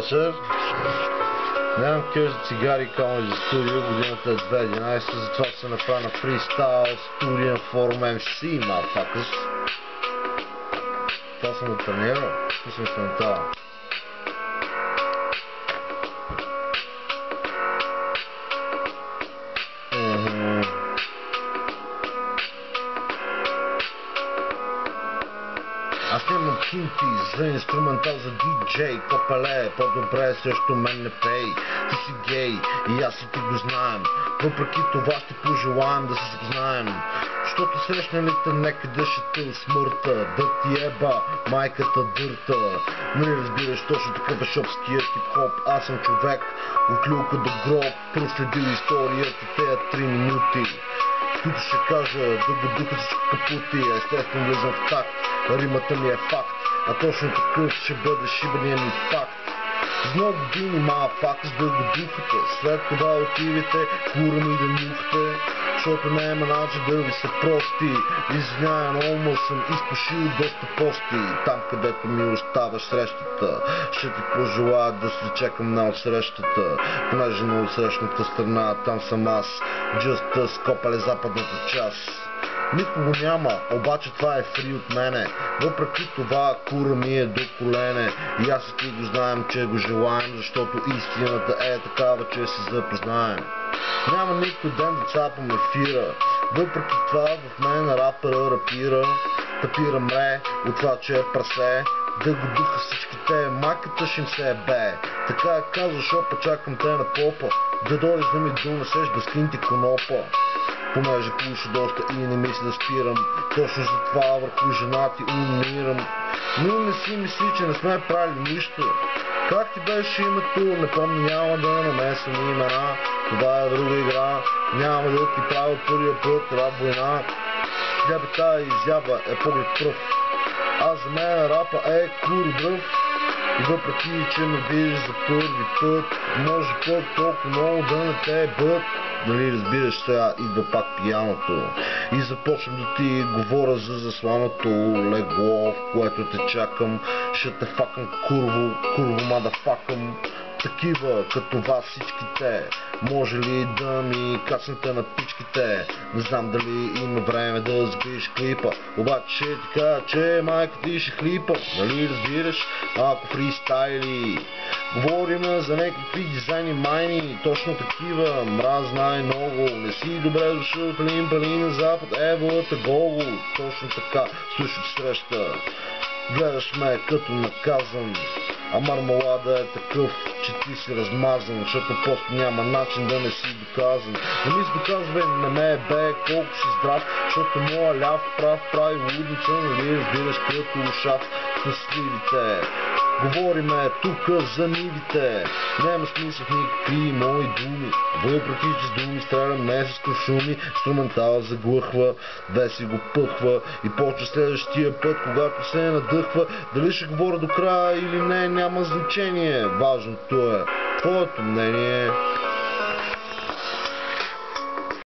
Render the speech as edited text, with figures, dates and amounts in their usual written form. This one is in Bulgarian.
вечер. Нямам кеш за цигари, камо и за студио. Годината е 2011, затова се направя на фристайл студиен форум MC, motherfuckers. Това съм оттренирал. Слушам се на това. Аз нямам кинти за инструментал за диджей. Копеле, по-добре срещу мен не пей. Ти си гей и аз и ти го знаем. Въпреки това ще пожелаем да се запознаем. Защото срещнали те некъде ще те усмърта. Да ти еба майката дърта. Нали разбираш точно такъв е шопския хип-хоп. Аз съм човек от люлка до гроб. Проследил историята тея 3 минути, които ще кажа да го духат всички капути. Естествено влизам в такт, римата ми е факт, а точно такъв ще бъде шибания ми факт. С много години факт, за да го духате. След това отивате, кура ми да нюхате, защото няма начин да ви се прости. Извинявай, много съм изпушил доста пости. Там където ми оставаш срещата, ще ти пожелая да се чекам на отсрещата. Понеже на отсрещната страна, там съм аз, just us, Копеле, западната част. Никого няма, обаче това е фри от мене. Въпреки това кура ми е до колене. И аз и ти го знаем, че го желаем, защото истината е такава, че се запознаем. Няма никой ден да цапам ефира. Въпреки това в мен рапъра рапира. Тапира мре от това, че е прасе. Да го духа всичките, майката ще им се е бе. Така е казва шопа, чакам те на попа. Да дойдеш да ми донесеш без кинти конопа. Понеже пуша доста и не мисля да спирам. Точно за това върху жена ти умирам. Но не си мисли, че не сме правили нищо. Как ти беше името? Не помня, няма да намесвам имена. Това е друга игра. Няма да ти правя първия път рап война. Хлябата изява е поглед пръв. Аз за мен рапа е курдръв. И въпреки, че ме виждаш за първи път, може път толкова много да не те бъд. Нали разбираш, сега идва пак пияното и започвам да ти говоря за засланото легло, в което те чакам. Ще те факам курво мадафакам. Такива като вас всичките, може ли да ми качнете на пичките? Не знам дали има време да сбиеш клипа, обаче ще ти кажа, че майка ти ще хлипа. Нали разбираш, ако фристайли говорим за някакви дизайни майни, точно такива, мраз най-много. Не си добре дошъл от Лимпали на запад, еволата гого. Точно така, слушай среща, гледаш ме като наказан. А мармалада е такъв, че ти си размазан, защото просто няма начин да не си доказан. Не ми се доказвай, не ме е бе, колко си здрав, защото моя ляв прав прави лудница, нали разбираш като ушав с насливите. Говориме тука за нивите, няма смисъл в никакви мои думи. Въпреки че с думи стрелям не с куршуми, инструментал заглъхва, веси го пъхва и почва следващия път, когато се надъхва. Дали ще говоря до края или не, няма значение, важното е твоето мнение.